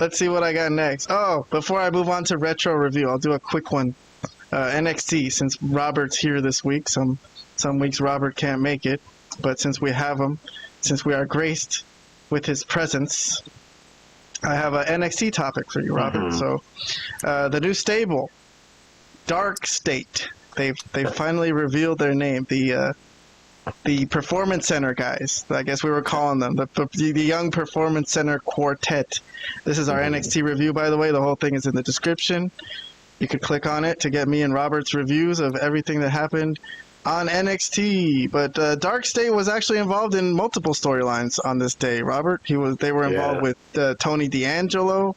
Let's see what I got next. Oh, before I move on to retro review, I'll do a quick one. NXT, since Robert's here this week. Some weeks Robert can't make it, but since we have him, since we are graced with his presence, I have an NXT topic for you, Robert. So, the new stable, DarkState. They've finally revealed their name. The Performance Center guys. I guess we were calling them the Young Performance Center Quartet. This is our NXT review, by the way. The whole thing is in the description. You could click on it to get me and Robert's reviews of everything that happened on NXT. But DarkState was actually involved in multiple storylines on this day. Robert, they were involved with Tony D'Angelo,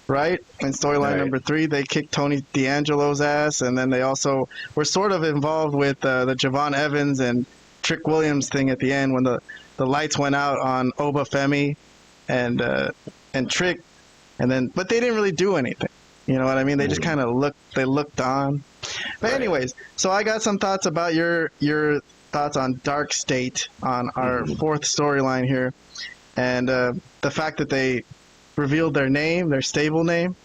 right? In storyline number 3, they kicked Tony D'Angelo's ass, and then they also were sort of involved with the Javon Evans and Trick Williams thing at the end when the lights went out on Oba Femi and Trick, but they didn't really do anything. You know what I mean? They just kind of looked on. But anyways, so I got some thoughts about your thoughts on DarkState, on our fourth storyline here, and the fact that they revealed their name, their stable name,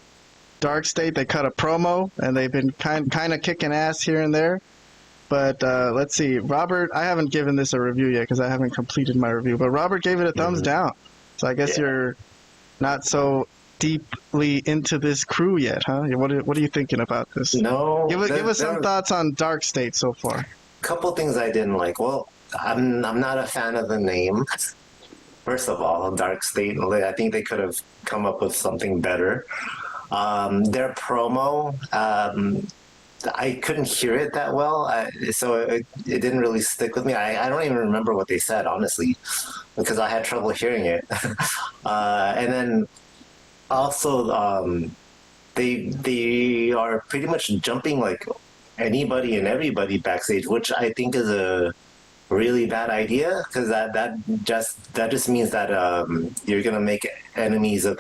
DarkState. They cut a promo, and they've been kind of kicking ass here and there. But let's see, Robert, I haven't given this a review yet because I haven't completed my review, but Robert gave it a thumbs down. So I guess you're not so deeply into this crew yet, huh? What are you thinking about this? No. Give us some thoughts on DarkState so far. Couple things I didn't like. Well, I'm not a fan of the name. First of all, DarkState, I think they could have come up with something better. Their promo, I couldn't hear it that well, so it didn't really stick with me. I don't even remember what they said, honestly, because I had trouble hearing it. And then also, they are pretty much jumping like anybody and everybody backstage, which I think is a really bad idea, because that just means that you're gonna make enemies of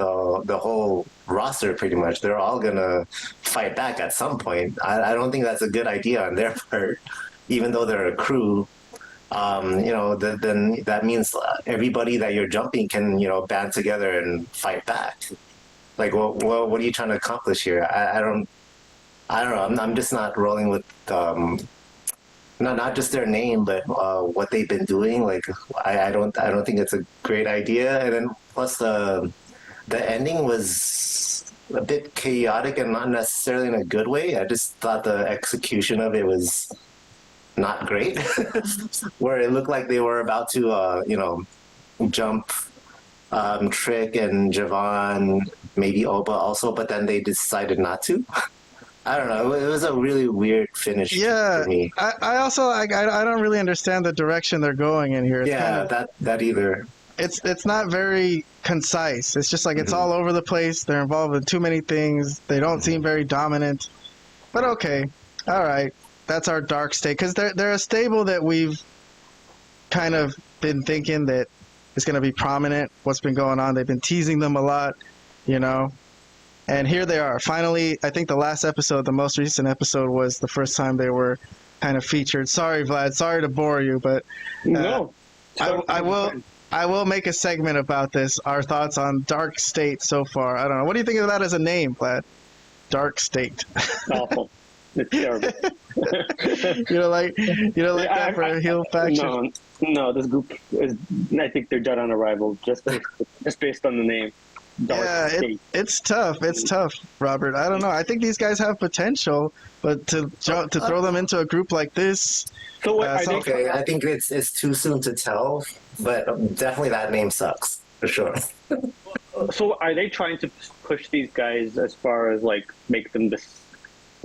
the whole roster. Pretty much, they're all gonna fight back at some point. I don't think that's a good idea on their part, even though they're a crew. Then that means everybody that you're jumping can band together and fight back. Like, well, what are you trying to accomplish here? I don't know. I'm just not rolling with not just their name, but what they've been doing. Like, I don't think it's a great idea. And then plus the ending was a bit chaotic and not necessarily in a good way. I just thought the execution of it was not great, where it looked like they were about to jump Trick and Javon, maybe Oba also, but then they decided not to. I don't know. It was a really weird finish for me. I also I don't really understand the direction they're going in here. It's that either. It's not very concise. It's just like it's all over the place. They're involved in too many things. They don't seem very dominant. But okay, all right. That's our DarkState, because they're a stable that we've kind of been thinking that is going to be prominent. What's been going on? They've been teasing them a lot, And here they are. Finally, I think the last episode, the most recent episode, was the first time they were kind of featured. Sorry, Vlad. Sorry to bore you, but no. I will make a segment about this. Our thoughts on DarkState so far. I don't know. What do you think of that as a name, Vlad? DarkState. Awful. It's terrible. you don't like that for a heel faction? No. This group is. I think they're dead on arrival just based on the name. It's tough. It's tough, Robert. I don't know. I think these guys have potential, but to throw them into a group like this. So I think it's too soon to tell, but definitely that name sucks for sure. So are they trying to push these guys as far as like make them the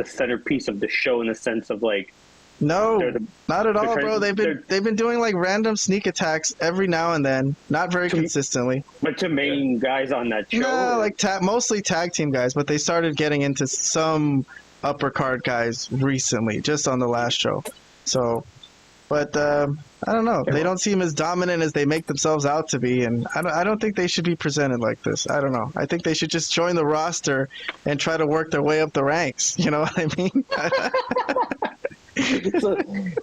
centerpiece of the show in the sense of like? No, not at all, bro. They've been doing like random sneak attacks every now and then, not very consistently. But to main guys on that show, no, like mostly tag team guys. But they started getting into some upper card guys recently, just on the last show. So, but I don't know. They don't seem as dominant as they make themselves out to be, and I don't think they should be presented like this. I don't know. I think they should just join the roster and try to work their way up the ranks. You know what I mean?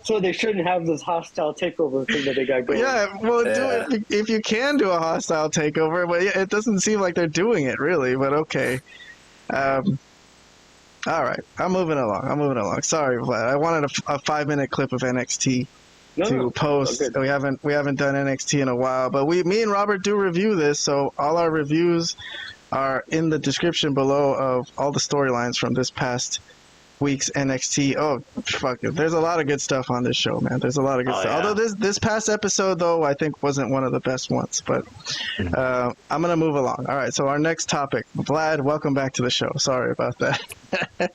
so they shouldn't have this hostile takeover thing that they got going. Yeah, well, do it if you can do a hostile takeover, but yeah, it doesn't seem like they're doing it really. But okay, all right, I'm moving along. Sorry, Vlad. I wanted a 5-minute clip of NXT to post. We haven't done NXT in a while, but me and Robert do review this, so all our reviews are in the description below of all the storylines from this past week's NXT. Oh, fuck it. There's a lot of good stuff on this show, man. There's a lot of good stuff. Yeah. Although this past episode, though, I think wasn't one of the best ones, but I'm going to move along. All right, so our next topic. Vlad, welcome back to the show. Sorry about that.